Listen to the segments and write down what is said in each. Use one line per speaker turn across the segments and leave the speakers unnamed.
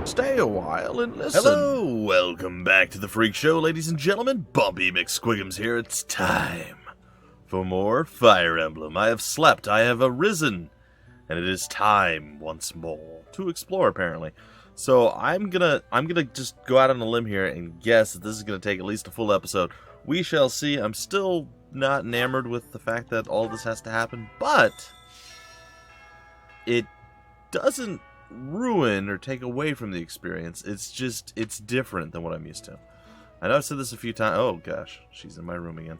Stay a while and listen.
Hello, welcome back to the Freak Show, ladies and gentlemen. Bumpy McSquigums here. It's time for more Fire Emblem. I have slept, I have arisen, and it is time once more to explore, apparently. So I'm gonna just go out on a limb here and guess that this is gonna take at least a full episode. We shall see. I'm still not enamored with the fact that all this has to happen, but it doesn't ruin or take away from the experience. It's different than what I'm used to. I know I've said this a few times. Oh gosh, she's in my room again.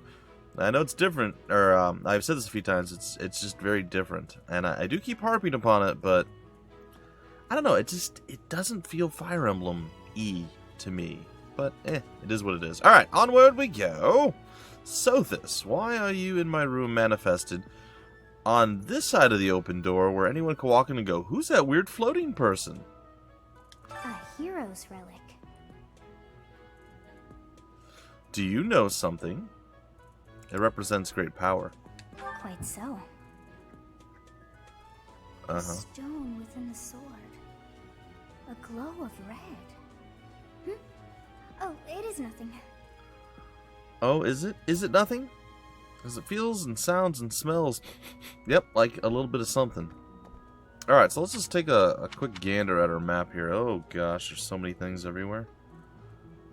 I know it's different, or I've said this a few times. It's just very different, and I do keep harping upon it, but I don't know. It doesn't feel Fire Emblem-y to me. But it is what it is. All right, onward we go. Sothis, why are you in my room manifested on this side of the open door where anyone can walk in and go, who's that weird floating person?
A hero's relic.
Do you know something? It represents great power.
Quite so. A stone within the sword. A glow of red. Oh, it is nothing.
Oh, is it? Is it nothing? Because it feels and sounds and smells, yep, like a little bit of something. Alright, so let's just take a quick gander at our map here. Oh gosh, there's so many things everywhere.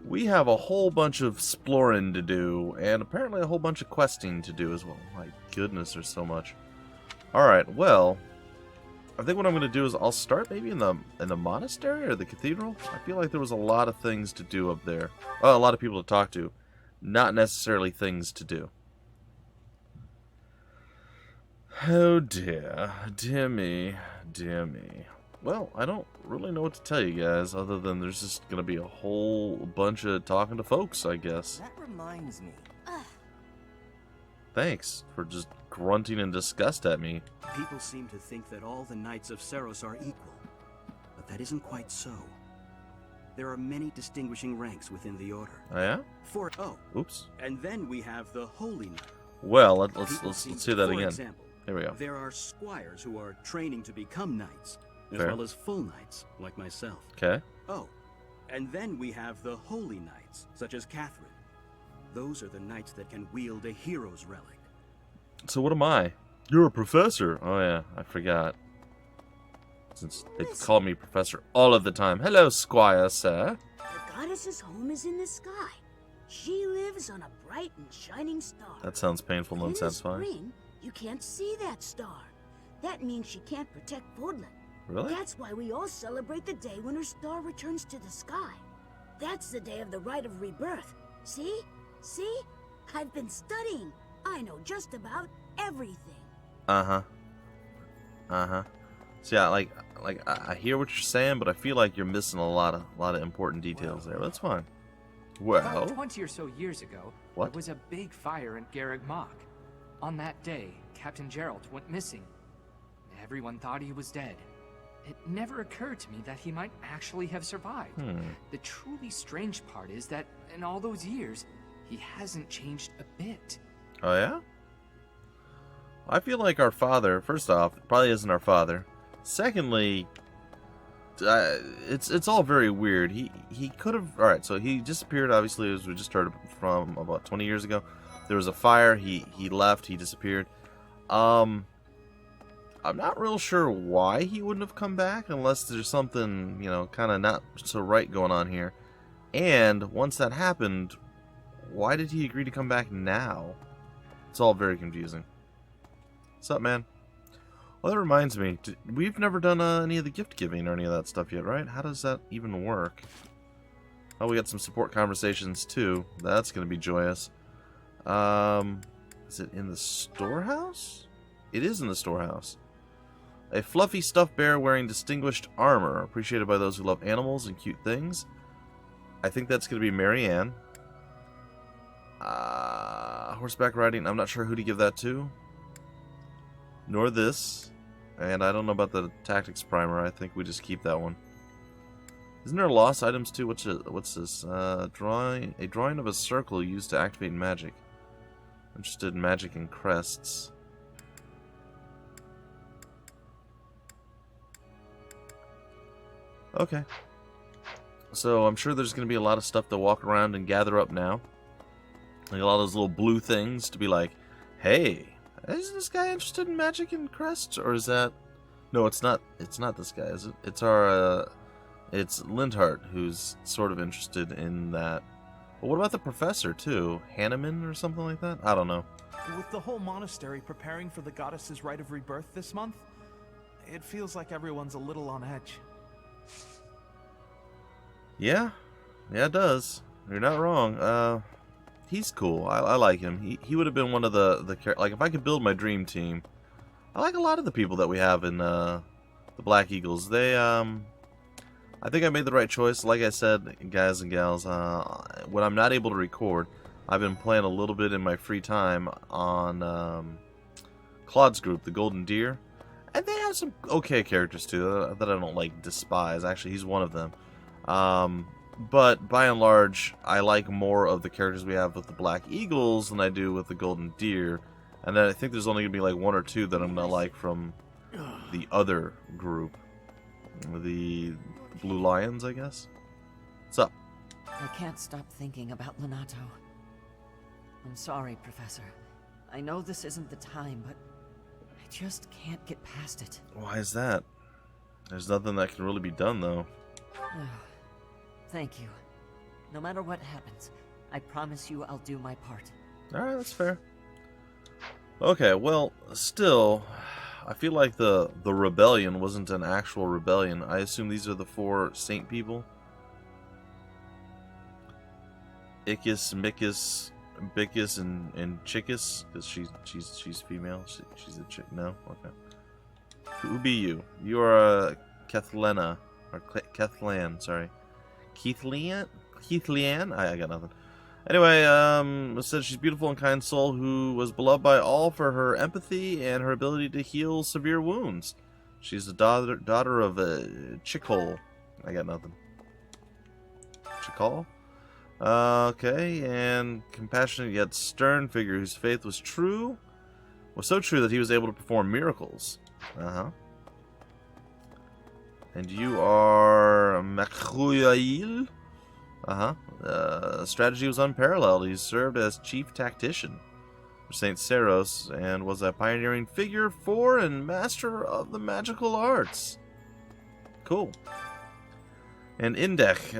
We have a whole bunch of exploring to do, and apparently a whole bunch of questing to do as well. My goodness, there's so much. Alright, well, I think what I'm going to do is I'll start maybe in the monastery or the cathedral. I feel like there was a lot of things to do up there. Oh, a lot of people to talk to. Not necessarily things to do. Oh dear. Dear me. Dear me. Well, I don't really know what to tell you guys other than there's just going to be a whole bunch of talking to folks, I guess.
That reminds me.
Thanks for just grunting in disgust at me.
People seem to think that all the Knights of Seiros are equal, but that isn't quite so. There are many distinguishing ranks within the order.
Oh yeah?
Oops. And then we have the Holy Knight.
Well, let's see that again.
Example,
here we go.
There are squires who are training to become knights, as
Fair.
well as full knights, like myself.
Okay.
Oh, and then we have the Holy Knights, such as Catherine. Those are the knights that can wield a hero's relic.
So what am I? You're a professor. Oh yeah, I forgot. Since they call me professor all of the time. Hello, squire, sir.
The goddess's home is in the sky. She lives on a bright and shining star.
That sounds painful and
In the
unsatisfying.
spring, you can't see that star. That means she can't protect Fordland.
Really?
That's why we all celebrate the day when her star returns to the sky. That's the day of the Rite of Rebirth. See? See? I've been studying. I know just about everything.
Uh-huh. So yeah, like I hear what you're saying, but I feel like you're missing a lot of important details there. But that's fine. Well,
about 20 or so years ago,
What?
there was a big fire in Garreg Mach. On that day, Captain Gerald went missing. Everyone thought he was dead. It never occurred to me that he might actually have survived. The truly strange part is that in all those years, he hasn't changed a bit.
Oh yeah? I feel like our father, first off, probably isn't our father. Secondly, it's all very weird. He could have. All right, so he disappeared. Obviously, as we just heard from about 20 years ago, there was a fire. He left. He disappeared. I'm not real sure why he wouldn't have come back unless there's something, you know, kind of not so right going on here. And once that happened, why did he agree to come back now? It's all very confusing. What's up, man? Well, that reminds me, we've never done any of the gift giving or any of that stuff yet, right? How does that even work? Oh, we got some support conversations too. That's going to be joyous. Is it in the storehouse? It is in the storehouse. A fluffy stuffed bear wearing distinguished armor, appreciated by those who love animals and cute things. I think that's going to be Marianne. Horseback riding, I'm not sure who to give that to. Nor this. And I don't know about the tactics primer. I think we just keep that one. Isn't there lost items too? What's this? A drawing of a circle used to activate magic. Interested in magic and crests. Okay. So I'm sure there's going to be a lot of stuff to walk around and gather up now. Like a lot of those little blue things to be like, hey, is this guy interested in magic and crests? Or is that... No, it's not. It's not this guy, is it? It's our... It's Lindhart who's sort of interested in that. But what about the professor, too? Hanneman or something like that? I don't know.
With the whole monastery preparing for the goddess's Rite of Rebirth this month, it feels like everyone's a little on edge.
Yeah, it does. You're not wrong. He's cool. I like him. He would have been one of the like if I could build my dream team. I like a lot of the people that we have in the Black Eagles. They I think I made the right choice. Like I said, guys and gals, when I'm not able to record, I've been playing a little bit in my free time on Claude's group, the Golden Deer, and they have some okay characters too that I don't like despise. Actually, he's one of them. But by and large, I like more of the characters we have with the Black Eagles than I do with the Golden Deer. And then I think there's only going to be like one or two that I'm going to like from the other group. The Blue Lions, I guess. What's up?
I can't stop thinking about Lonato. I'm sorry, Professor. I know this isn't the time, but I just can't get past it.
Why is that? There's nothing that can really be done, though.
Thank you. No matter what happens, I promise you I'll do my part.
Alright, that's fair. Okay, well, still, I feel like the rebellion wasn't an actual rebellion. I assume these are the 4 saint people. Ickis, Mickus, Bickus, and Chickus, because she's female. She's a chick. No, okay. Who be you? You are Kethlena, or Kethlan, sorry. Keithleanne? I got nothing. Anyway, it says she's a beautiful and kind soul who was beloved by all for her empathy and her ability to heal severe wounds. She's the daughter of Chikhol. I got nothing. Chikhol? Okay, and compassionate yet stern figure whose faith was so true that he was able to perform miracles. And you are Makhuyail? Strategy was unparalleled. He served as chief tactician for St. Seros and was a pioneering figure for and master of the magical arts. Cool. And Indech,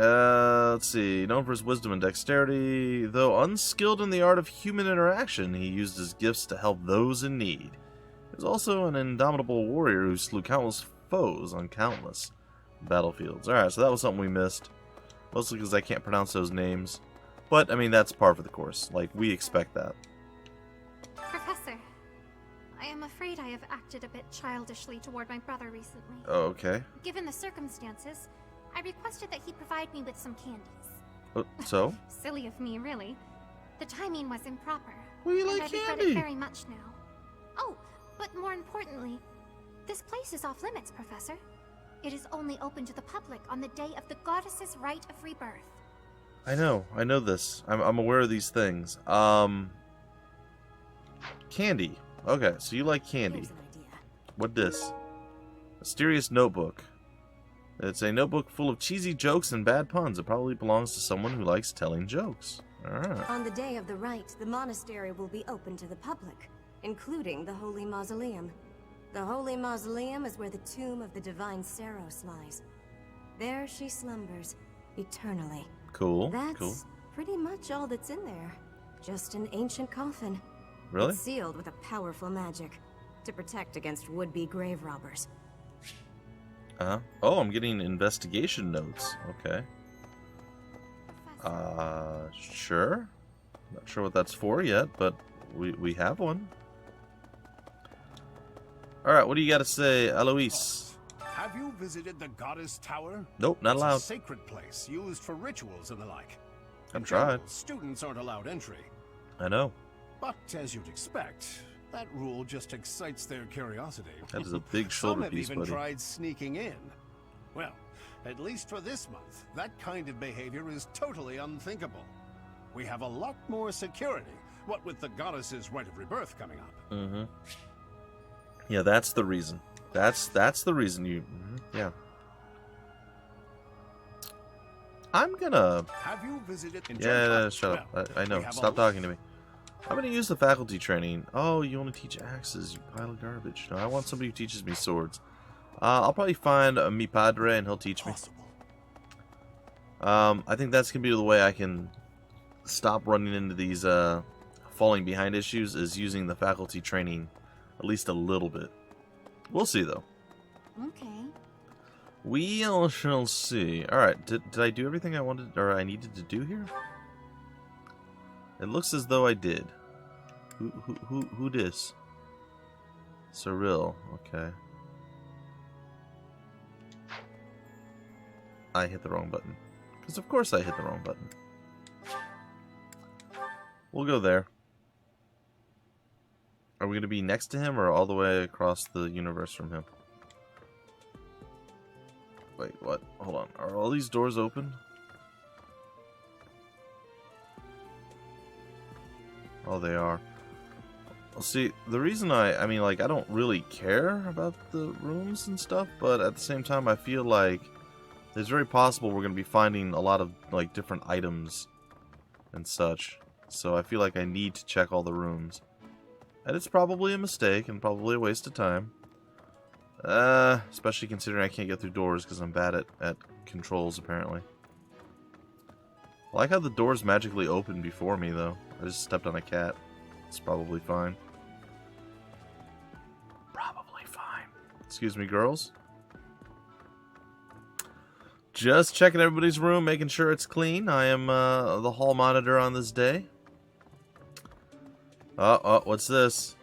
let's see, known for his wisdom and dexterity, though unskilled in the art of human interaction, he used his gifts to help those in need. He was also an indomitable warrior who slew countless foes on countless battlefields. Alright, so that was something we missed. Mostly because I can't pronounce those names. But, I mean, that's par for the course. Like, we expect that.
Professor, I am afraid I have acted a bit childishly toward my brother recently.
Oh, okay.
Given the circumstances, I requested that he provide me with some candies.
So?
Silly of me, really. The timing was improper.
Well, you
and
like
I regret
candy.
it very much now. Oh, but more importantly, this place is off limits, Professor. It is only open to the public on the day of the goddess's Rite of Rebirth.
I know this. I'm aware of these things. Candy. Okay, so you like candy.
Here's an idea.
What this? Mysterious notebook. It's a notebook full of cheesy jokes and bad puns. It probably belongs to someone who likes telling jokes. Alright.
On the day of the rite, the monastery will be open to the public, including the Holy Mausoleum. The Holy Mausoleum is where the tomb of the divine Seros lies. There she slumbers, eternally.
Cool.
That's
Cool.
pretty much all that's in there. Just an ancient coffin.
Really?
It's sealed with a powerful magic to protect against would-be grave robbers.
Oh, I'm getting investigation notes. Okay. Sure. Not sure what that's for yet, but we have one. Alright, what do you got to say, Eloise?
Have you visited the Goddess Tower?
Nope, not
It's
allowed.
a sacred place used for rituals and the like.
I've
In general,
tried.
Students aren't allowed entry.
I know.
But as you'd expect, that rule just excites their curiosity.
That is a big
Some
shoulder
have
piece,
even
buddy.
tried sneaking in. Well, at least for this month, that kind of behavior is totally unthinkable. We have a lot more security, what with the goddess's Rite of Rebirth coming up.
Mm-hmm. Yeah, that's the reason. That's the reason you... yeah. I'm gonna...
Have you visited...
Yeah, shut up. I know. Stop talking to me. I'm gonna use the faculty training. Oh, you only teach axes, you pile of garbage. No, I want somebody who teaches me swords. I'll probably find mi padre and he'll teach me. I think that's gonna be the way I can stop running into these falling behind issues, is using the faculty training at least a little bit. We'll see though.
Okay.
We shall see. Alright, did I do everything I wanted or I needed to do here? It looks as though I did. Who this? Cyril, okay. I hit the wrong button. Because of course I hit the wrong button. We'll go there. Are we going to be next to him or all the way across the universe from him? Wait, what? Hold on. Are all these doors open? Oh, they are. Well, see, the reason I mean, like, I don't really care about the rooms and stuff, but at the same time, I feel like it's very possible we're going to be finding a lot of, like, different items and such. So I feel like I need to check all the rooms. And it's probably a mistake and probably a waste of time. Especially considering I can't get through doors because I'm bad at controls, apparently. I like how the doors magically opened before me, though. I just stepped on a cat. It's probably fine. Probably fine. Excuse me, girls. Just checking everybody's room, making sure it's clean. I am the hall monitor on this day. Oh, what's this?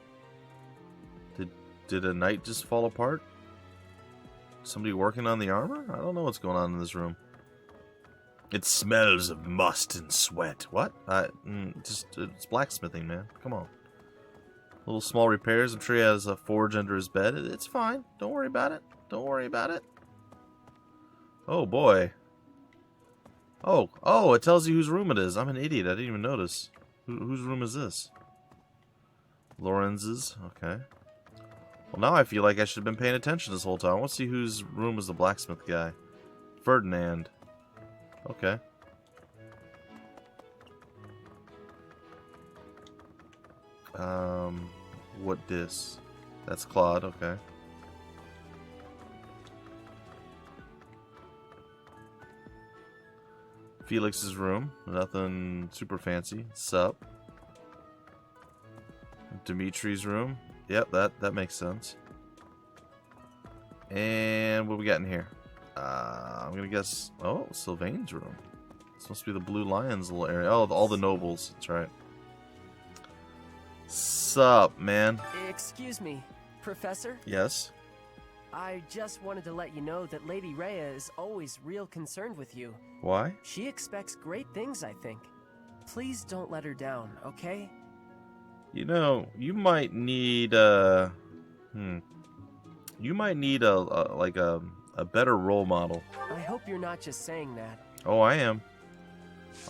Did a knight just fall apart? Somebody working on the armor? I don't know what's going on in this room. It smells of must and sweat. What? It's blacksmithing, man. Come on. Little small repairs. I'm sure he has a forge under his bed. It's fine. Don't worry about it. Don't worry about it. Oh, boy. Oh, it tells you whose room it is. I'm an idiot. I didn't even notice. Whose room is this? Lorenz's. Okay. Well, now I feel like I should have been paying attention this whole time. I want to see whose room is the blacksmith guy. Ferdinand. Okay. What dis? That's Claude, okay. Felix's room. Nothing super fancy. Sup. Dimitri's room. Yep, that makes sense. And what we got in here? I'm gonna guess. Oh, Sylvain's room. This must be the Blue Lion's little area. Oh, all the nobles. That's right. Sup, man?
Excuse me, Professor?
Yes?
I just wanted to let you know that Lady Rhea is always real concerned with you.
Why?
She expects great things, I think. Please don't let her down, okay?
You know, you might need you might need a better role model.
I hope you're not just saying that.
Oh, I am.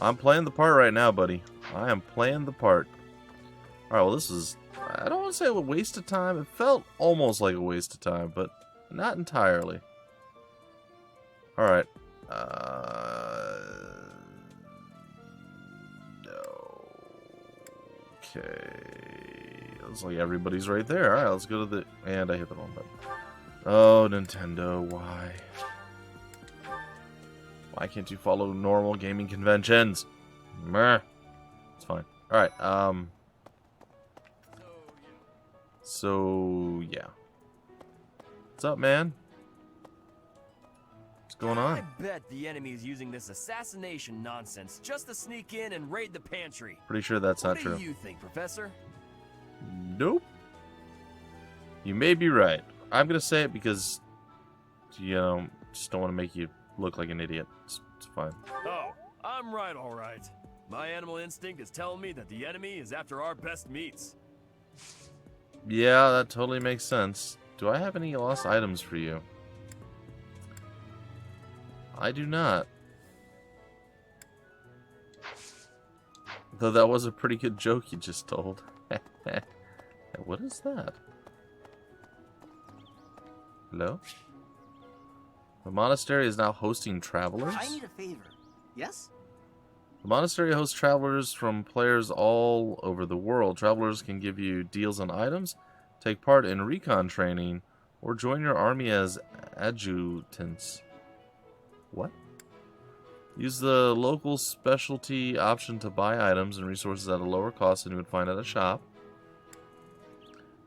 I'm playing the part right now, buddy. I am playing the part. Alright, well, this is... I don't want to say a waste of time. It felt almost like a waste of time, but not entirely. Alright. Okay. Looks like everybody's right there. Alright, let's go to the... And I hit the wrong button. Oh, Nintendo, why? Why can't you follow normal gaming conventions? Meh. It's fine. Alright, So, yeah. What's up, man? What's going on?
I bet the enemy is using this assassination nonsense just to sneak in and raid the pantry.
Pretty sure that's not true.
What do you think, Professor?
Nope. You may be right. I'm gonna say it because, you know, just don't want to make you look like an idiot. It's fine.
Oh, I'm right, all right. My animal instinct is telling me that the enemy is after our best meats.
Yeah, that totally makes sense. Do I have any lost items for you? I do not. Though that was a pretty good joke you just told. What is that? Hello? The monastery is now hosting travelers?
I need a favor.
Yes?
The monastery hosts travelers from players all over the world. Travelers can give you deals on items, take part in recon training, or join your army as adjutants. What? Use the local specialty option to buy items and resources at a lower cost than you would find at a shop.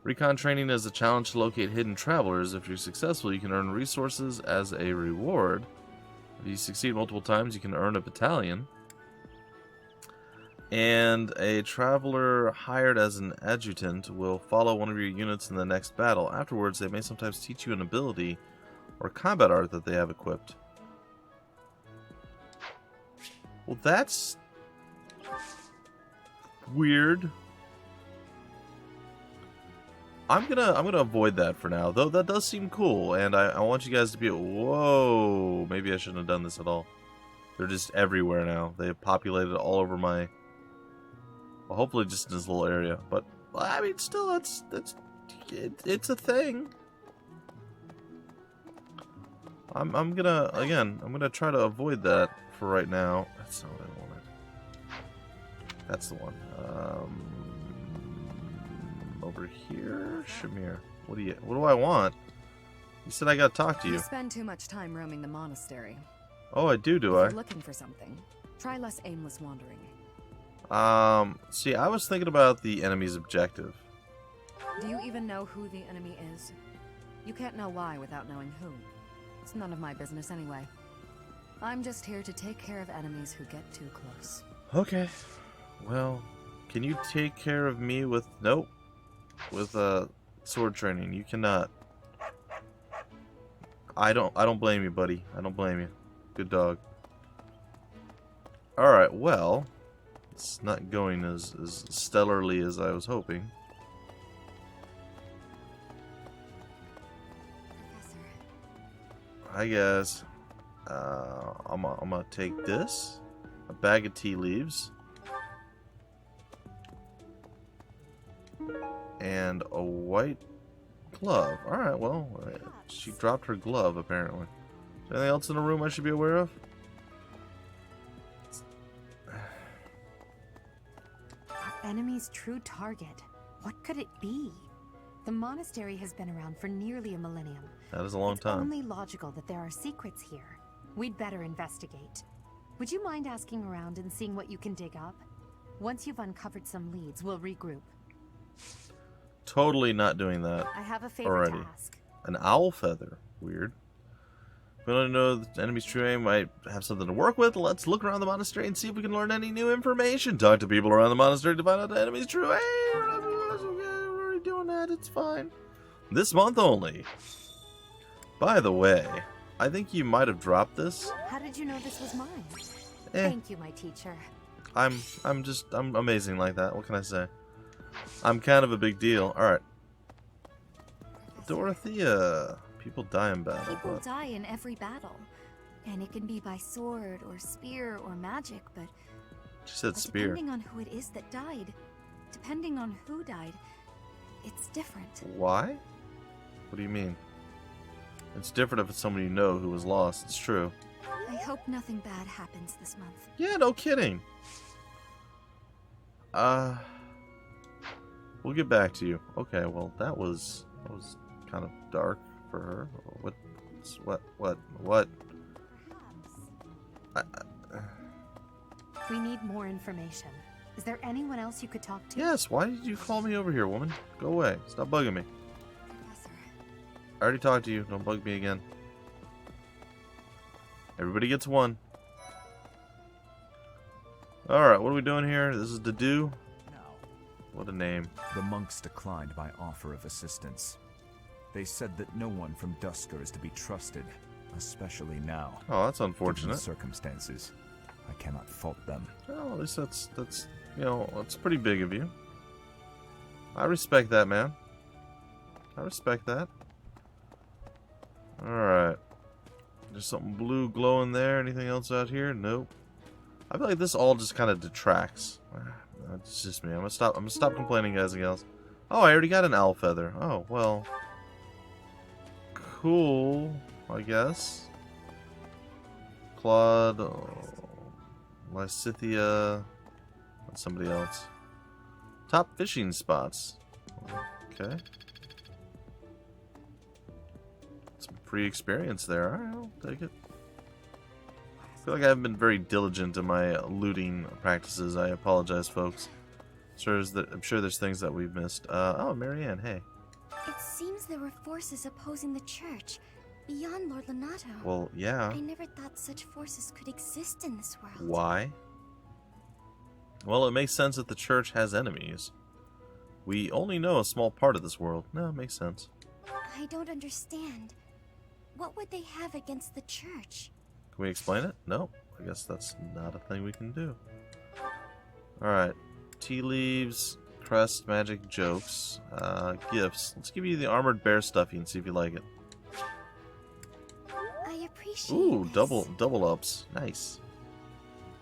Recon training is a challenge to locate hidden travelers. If you're successful, you can earn resources as a reward. If you succeed multiple times, you can earn a battalion. And a traveler hired as an adjutant will follow one of your units in the next battle. Afterwards, they may sometimes teach you an ability or combat art that they have equipped. Well, that's weird. I'm gonna avoid that for now, though that does seem cool, and I want you guys to be whoa, maybe I shouldn't have done this at all. They're just everywhere now. They have populated all over my, well, hopefully just in this little area, but I mean still it's a thing. I'm gonna try to avoid that for right now. That's not what I wanted. That's the one. Over here, Shamir. What do I want? You said I gotta talk to you.
You spend too much time roaming the monastery.
Oh, I do
If
I?
you're looking for something, try less aimless wandering.
See, I was thinking about the enemy's objective.
Do you even know who the enemy is? You can't know why without knowing who. It's none of my business anyway. I'm just here to take care of enemies who get too close.
Okay. Well, can you take care of me with with sword training? You cannot. I don't blame you, buddy. I don't blame you. Good dog. Alright, well, it's not going as stellarly as I was hoping. I guess I'm gonna take this, a bag of tea leaves, and a white glove. Alright, well, she dropped her glove apparently. Is there anything else in the room I should be aware of?
Our enemy's true target. What could it be? The monastery has been around for nearly a millennium.
That is a long time.
It's only logical that there are secrets here. We'd better investigate. Would you mind asking around and seeing what you can dig up? Once you've uncovered some leads, we'll regroup.
Totally not doing that.
I have a favor
already.
to ask.
An owl feather. Weird. If we don't know the enemy's true aim, might have something to work with. Let's look around the monastery and see if we can learn any new information. Talk to people around the monastery to find out the enemy's true aim. We're already doing that. It's fine. This month only. By the way, I think you might have dropped this.
How did you know this was mine? Thank you, my teacher.
I'm amazing like that. What can I say? I'm kind of a big deal. Alright. Dorothea. People die in battle.
People die in every battle. And it can be by sword or spear or magic, but...
She said spear.
Depending on who it is that died, depending on who died, it's different.
Why? What do you mean? It's different if it's someone you know who was lost. It's true.
I hope nothing bad happens this month.
Yeah, no kidding. We'll get back to you. Okay, well, that was kind of dark for her. What?
We need more information. Is there anyone else you could talk to?
Yes, why did you call me over here, woman? Go away. Stop bugging me. I already talked to you. Don't bug me again. Everybody gets one. Alright, what are we doing here? This is Dedu. What a name.
The monks declined my offer of assistance. They said that no one from Dusker is to be trusted, especially now.
Oh, that's unfortunate.
Given the circumstances, I cannot fault them.
Well, at least that's that's pretty big of you. I respect that, man. I respect that. Alright. There's something blue glowing there. Anything else out here? Nope. I feel like this all just kind of detracts. It's just me. I'm gonna stop complaining, guys and gals. Oh, I already got an owl feather. Oh, well. Cool, I guess. Claude. Oh, Lysithia. That's somebody else. Top fishing spots. Okay. Some free experience there. Alright, I'll take it. I feel like I haven't been very diligent in my looting practices. I apologize, folks. I'm sure there's things that we've missed. Oh, Marianne, hey.
It seems there were forces opposing the church, beyond Lord Lonato.
Well, yeah.
I never thought such forces could exist in this world.
Why? Well, it makes sense that the church has enemies. We only know a small part of this world. No, it makes sense.
I don't understand. What would they have against the church?
Can we explain it? No. I guess that's not a thing we can do. Alright. Tea leaves, crest, magic, jokes, gifts. Let's give you the armored bear stuffy and see if you like it.
I appreciate
Ooh,
this.
double ups. Nice.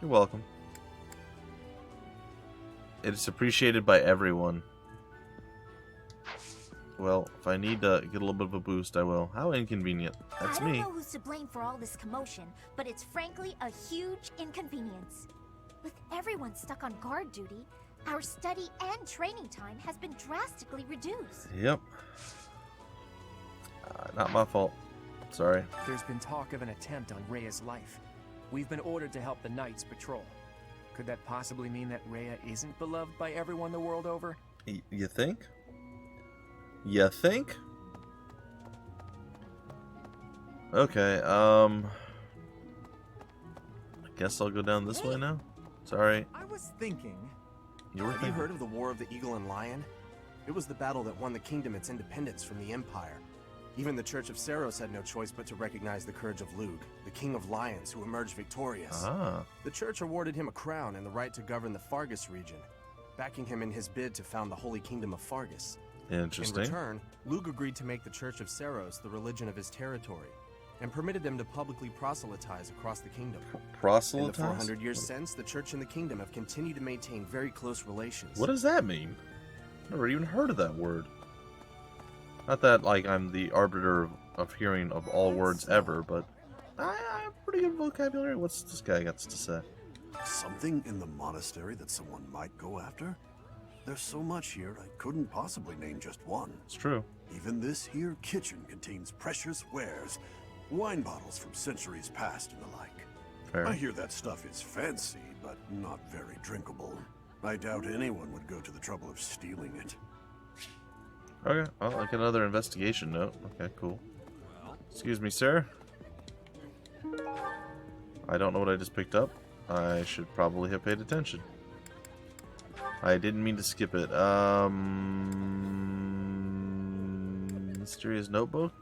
You're welcome. It is appreciated by everyone. Well, if I need to get a little bit of a boost, I will. How inconvenient. That's me.
I don't know who's to blame for all this commotion, but it's frankly a huge inconvenience. With everyone stuck on guard duty, our study and training time has been drastically reduced.
Yep. Not my fault. Sorry.
There's been talk of an attempt on Rhea's life. We've been ordered to help the Knights patrol. Could that possibly mean that Rhea isn't beloved by everyone the world over?
You think? You think? Okay, I guess I'll go down this way now. Sorry.
I was thinking...
You were
Have
thinking?
you heard of the War of the Eagle and Lion? It was the battle that won the kingdom its independence from the Empire. Even the Church of Seros had no choice but to recognize the courage of Lug, the King of Lions, who emerged victorious.
Ah.
The Church awarded him a crown and the right to govern the Fargus region, backing him in his bid to found the Holy Kingdom of Fargus.
Interesting.
In return, Lug agreed to make the Church of Seros the religion of his territory, and permitted them to publicly proselytize across the kingdom.
Proselytize?
In the 400 years since, the Church and the Kingdom have continued to maintain very close relations.
What does that mean? Never even heard of that word. Not that, like, I'm the arbiter of hearing of all words ever, but I have pretty good vocabulary. What's this guy got to say?
Something in the monastery that someone might go after? There's so much here, I couldn't possibly name just one.
It's true.
Even this here kitchen contains precious wares, wine bottles from centuries past and the like.
Fair.
I hear that stuff is fancy, but not very drinkable. I doubt anyone would go to the trouble of stealing it.
Okay, well, like another investigation note. Okay, cool. Excuse me, sir. I don't know what I just picked up. I should probably have paid attention. I didn't mean to skip it. Mysterious notebook?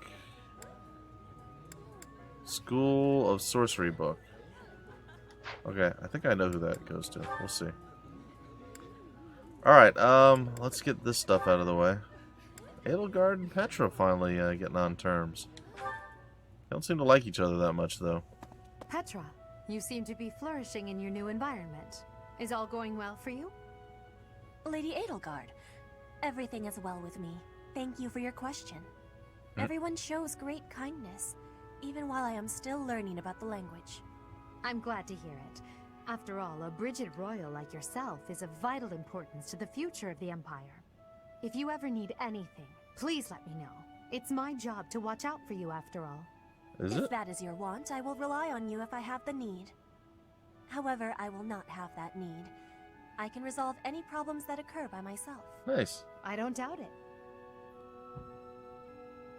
School of Sorcery book. Okay, I think I know who that goes to. We'll see. Alright, let's get this stuff out of the way. Edelgard and Petra finally getting on terms. They don't seem to like each other that much, though.
Petra, you seem to be flourishing in your new environment. Is all going well for you?
Lady Edelgard, everything is well with me. Thank you for your question. Everyone shows great kindness, even while I am still learning about the language.
I'm glad to hear it. After all, a Brigid Royal like yourself is of vital importance to the future of the Empire. If you ever need anything, please let me know. It's my job to watch out for you after all.
If that is your want, I will rely on you if I have the need. However, I will not have that need. I can resolve any problems that occur by myself.
Nice.
I don't doubt it.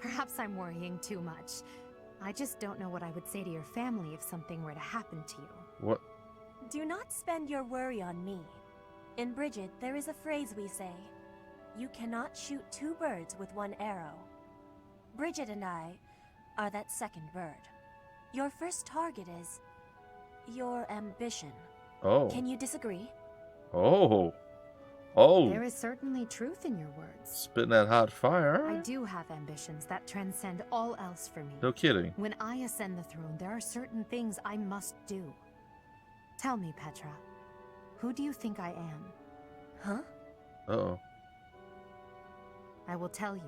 Perhaps I'm worrying too much. I just don't know what I would say to your family if something were to happen to you.
What?
Do not spend your worry on me. In Brigid, there is a phrase we say. You cannot shoot two birds with one arrow. Brigid and I are that second bird. Your first target is your ambition.
Oh.
Can you disagree?
Oh. Oh.
There is certainly truth in your words.
Spitting that hot fire.
I do have ambitions that transcend all else for me.
No kidding.
When I ascend the throne, there are certain things I must do. Tell me, Petra, who do you think I am?
Huh?
Uh-oh.
I will tell you.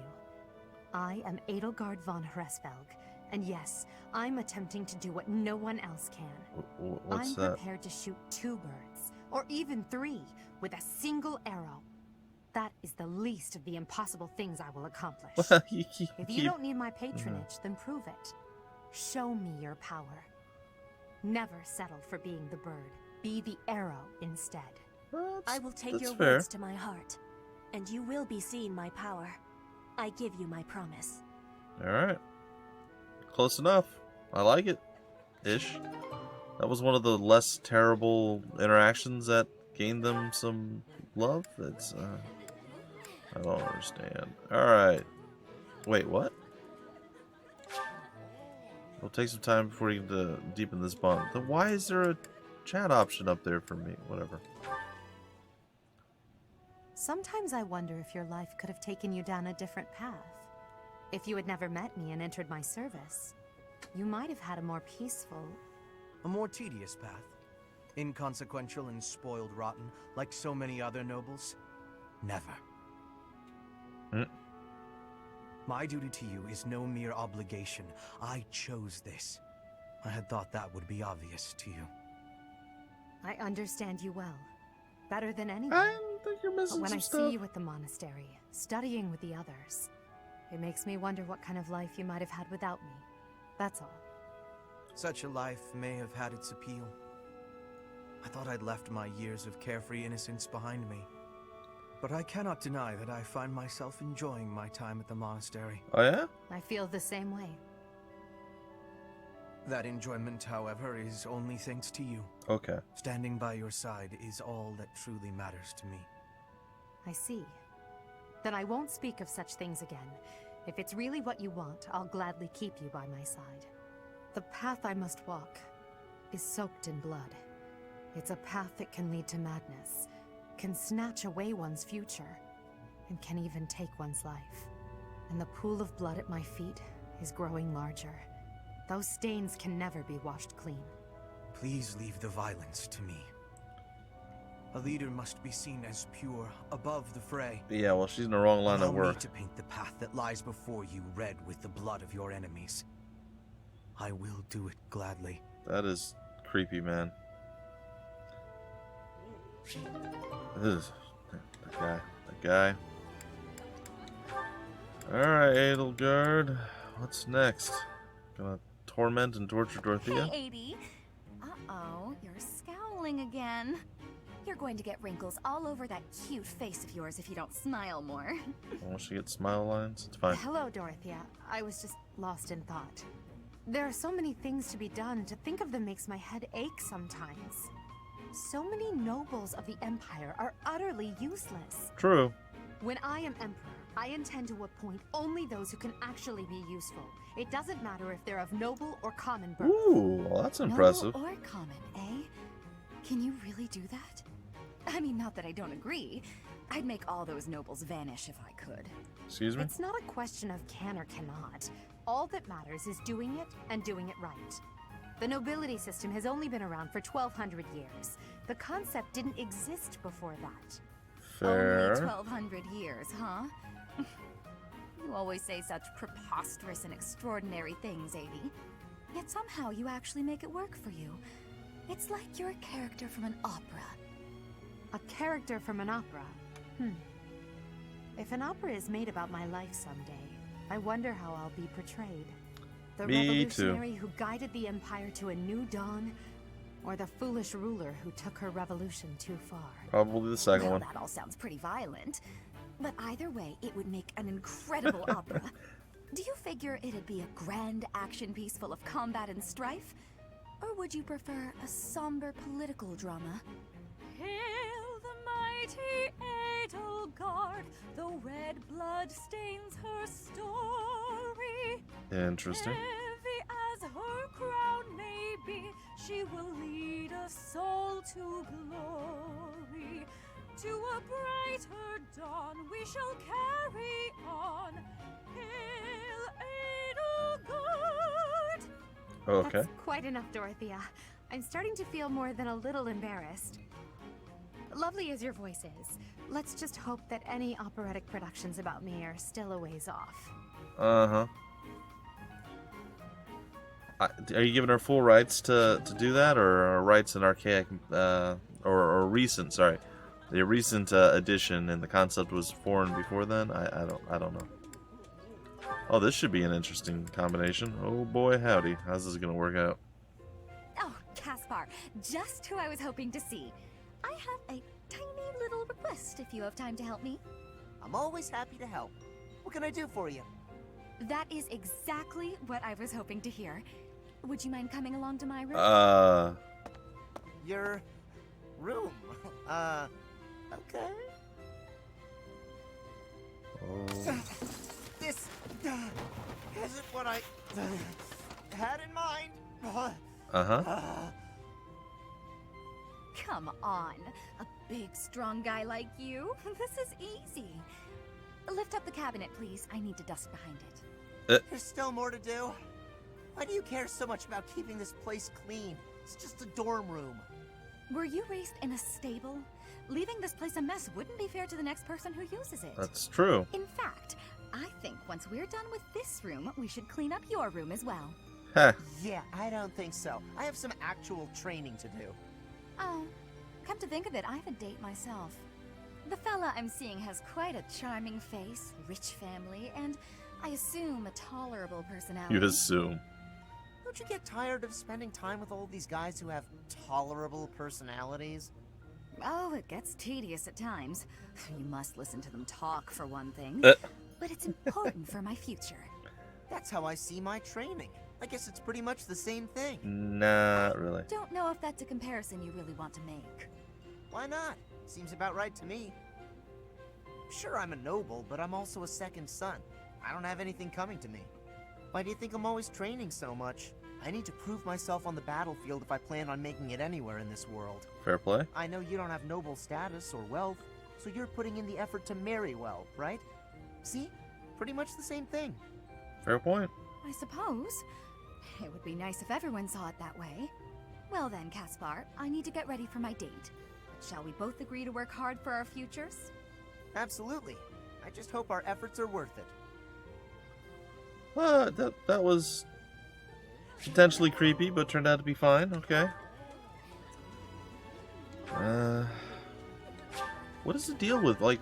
I am Edelgard von Hresvelg, And yes, I'm attempting to do what no one else can.
What's
I'm
that?
prepared to shoot 2 birds, or even 3, with a single arrow. That is the least of the impossible things I will accomplish. If you don't need my patronage, then prove it. Show me your power. Never settle for being the bird. Be the arrow instead.
I will take your
fair.
words to my heart, and you will be seeing my power. I give you my promise.
Alright. Close enough. I like it. Ish. That was one of the less terrible interactions that gained them some love. That's, I don't understand. Alright. Wait, what? It'll take some time before you can deepen this bond. Then why is there a chat option up there for me? Whatever.
Sometimes I wonder if your life could have taken you down a different path. If you had never met me and entered my service, you might have had a more peaceful...
A more tedious path. Inconsequential and spoiled rotten, like so many other nobles. Never. My duty to you is no mere obligation. I chose this. I had thought that would be obvious to you.
I understand you well. Better than anyone.
I think you're missing
But when
some
I
stuff.
see you at the monastery, studying with the others, it makes me wonder what kind of life you might have had without me. That's all.
Such a life may have had its appeal. I thought I'd left my years of carefree innocence behind me. But I cannot deny that I find myself enjoying my time at the monastery.
Oh yeah?
I feel the same way.
That enjoyment, however, is only thanks to you.
Okay.
Standing by your side is all that truly matters to me.
I see. Then I won't speak of such things again. If it's really what you want, I'll gladly keep you by my side. The path I must walk is soaked in blood. It's a path that can lead to madness, can snatch away one's future, and can even take one's life. And the pool of blood at my feet is growing larger. Those stains can never be washed clean.
Please leave the violence to me. A leader must be seen as pure, above the fray.
Yeah, well, she's in the wrong line of
Allow me
work.
to paint the path that lies before you red with the blood of your enemies. I will do it gladly.
That is creepy, man. Ugh. That guy. Alright, Edelgard. What's next? Gonna torment and torture Dorothea?
Hey, 80. Uh-oh, you're scowling again. You're going to get wrinkles all over that cute face of yours if you don't smile more.
Once she gets smile lines, it's fine.
Hello, Dorothea. I was just lost in thought. There are so many things to be done. To think of them makes my head ache sometimes. So many nobles of the Empire are utterly useless.
True.
When I am Emperor, I intend to appoint only those who can actually be useful. It doesn't matter if they're of noble or common birth.
Ooh, well, that's impressive.
Noble or common, eh? Can you really do that? I mean, not that I don't agree. I'd make all those nobles vanish if I could.
Excuse me?
It's not a question of can or cannot. All that matters is doing it and doing it right. The nobility system has only been around for 1,200 years. The concept didn't exist before that.
Fair.
Only 1,200 years, huh? You always say such preposterous and extraordinary things, 80. Yet somehow you actually make it work for you. It's like you're a character from an opera.
A character from an opera? If an opera is made about my life someday, I wonder how I'll be portrayed. The
Me
revolutionary who guided the Empire to a new dawn, or the foolish ruler who took her revolution too far?
Probably the second
Well,
one.
that all sounds pretty violent. But either way, it would make an incredible opera. Do you figure it'd be a grand action piece full of combat and strife? Or would you prefer a somber political drama?
Hail the mighty Edelgard, the red blood stains her story.
Interesting.
Heavy as her crown may be, she will lead us all to glory. To a brighter dawn we shall carry on. Hail Edelgard!
Okay.
That's quite enough, Dorothea. I'm starting to feel more than a little embarrassed. Lovely as your voice is, let's just hope that any operatic productions about me are still a ways off.
Uh-huh. Are you giving her full rights to do that, or rights in archaic, or recent? Sorry, the recent edition, and the concept was foreign before then. I don't know. Oh, this should be an interesting combination. Oh boy, howdy! How's this gonna work out?
Oh, Caspar, just who I was hoping to see. I have a tiny little request if you have time to help me.
I'm always happy to help. What can I do for you?
That is exactly what I was hoping to hear. Would you mind coming along to my room?
Your room? Okay.
Oh.
This isn't what I had in mind.
Come on, a big, strong guy like you. This is easy. Lift up the cabinet, please. I need to dust behind it.
There's still more to do. Why do you care so much about keeping this place clean? It's just a dorm room.
Were you raised in a stable? Leaving this place a mess wouldn't be fair to the next person who uses it.
That's true.
In fact, I think once we're done with this room, we should clean up your room as well.
Huh.
Yeah, I don't think so. I have some actual training to do.
Oh, come to think of it, I have a date myself. The fella I'm seeing has quite a charming face, rich family, and I assume a tolerable personality.
You'd assume.
Don't you get tired of spending time with all these guys who have tolerable personalities?
Oh, it gets tedious at times. You must listen to them talk, for one thing. But it's important for my future.
That's how I see my training. I guess it's pretty much the same thing.
Not really.
Don't know if that's a comparison you really want to make.
Why not? Seems about right to me. Sure, I'm a noble, but I'm also a second son. I don't have anything coming to me. Why do you think I'm always training so much? I need to prove myself on the battlefield if I plan on making it anywhere in this world.
Fair play.
I know you don't have noble status or wealth, so you're putting in the effort to marry well, right? See? Pretty much the same thing.
Fair point.
I suppose. It would be nice if everyone saw it that way. Well then, Caspar, I need to get ready for my date. Shall we both agree to work hard for our futures?
Absolutely. I just hope our efforts are worth it.
That was potentially creepy, but turned out to be fine. Okay. What is the deal with, like...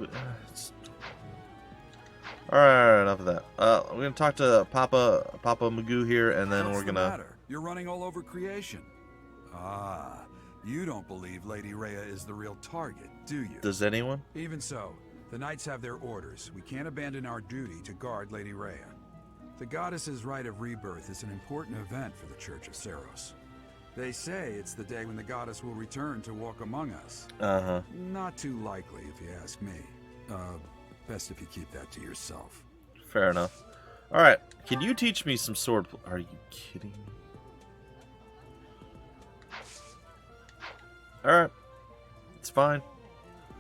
Alright, enough of that. We're gonna talk to Papa Magoo here, and then
What's
we're gonna...
the matter? You're running all over creation. Ah, you don't believe Lady Rhea is the real target, do you?
Does anyone?
Even so, the Knights have their orders. We can't abandon our duty to guard Lady Rhea. The Goddess's Rite of Rebirth is an important event for the Church of Seros. They say it's the day when the Goddess will return to walk among us.
Uh-huh.
Not too likely, if you ask me. Best if you keep that to yourself.
Fair enough. Alright, can you teach me some sword... Are you kidding me? Alright. It's fine.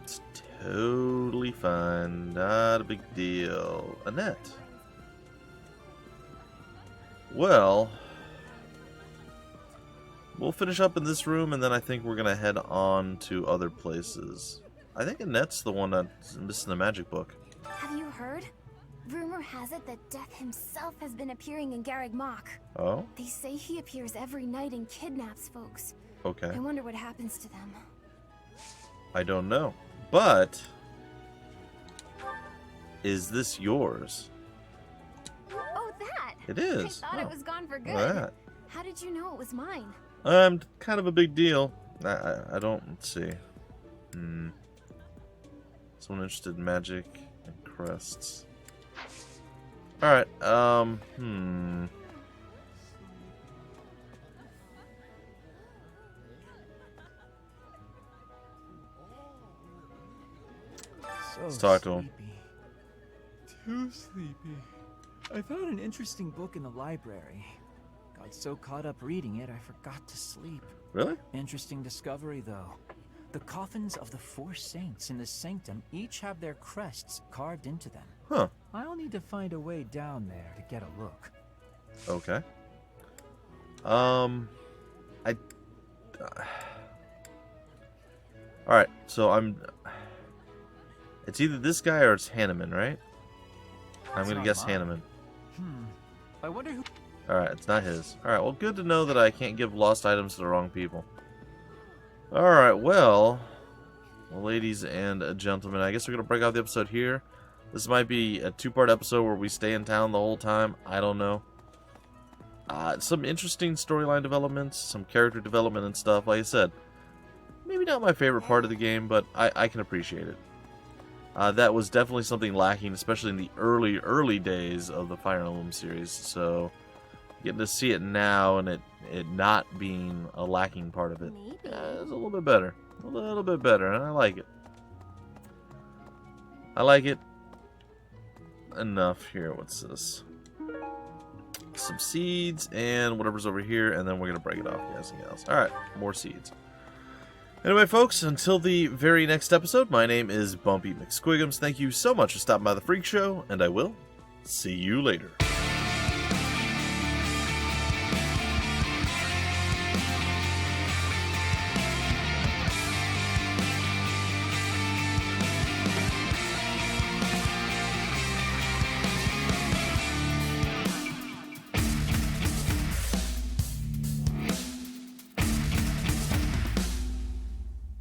It's totally fine. Not a big deal. Annette. Well... We'll finish up in this room, and then I think we're going to head on to other places. I think Annette's the one that's missing the magic book.
Have you heard? Rumor has it that Death himself has been appearing in Garreg Mach.
Oh?
They say he appears every night and kidnaps folks.
Okay.
I wonder what happens to them.
I don't know. But... is this yours?
Oh, that!
It is.
I thought it was gone for good.
That.
How did you know it was mine?
Kind of a big deal. I don't... Let's see. Someone interested in magic and crests. Alright, So let's talk to him.
Too sleepy. I found an interesting book in the library. Got so caught up reading it, I forgot to sleep.
Really?
Interesting discovery, though. The coffins of the 4 saints in the sanctum each have their crests carved into them.
Huh.
I'll need to find a way down there to get a look.
Okay. Alright, so it's either this guy or it's Hanneman, right? I'm gonna guess Hanneman.
I wonder who...
Alright, it's not his. Alright, well, good to know that I can't give lost items to the wrong people. Alright, well, ladies and gentlemen, I guess we're going to break off the episode here. This might be a two-part episode where we stay in town the whole time. I don't know. Some interesting storyline developments, some character development and stuff. Like I said, maybe not my favorite part of the game, but I can appreciate it. That was definitely something lacking, especially in the early days of the Fire Emblem series. So, getting to see it now and it not being a lacking part of it is a little bit better. A little bit better, and I like it. I like it enough. Here, what's this? Some seeds and whatever's over here, and then we're going to break it off. Anything else? Alright, more seeds. Anyway, folks, until the very next episode, my name is Bumpy McSquigums. Thank you so much for stopping by the Freak Show, and I will see you later.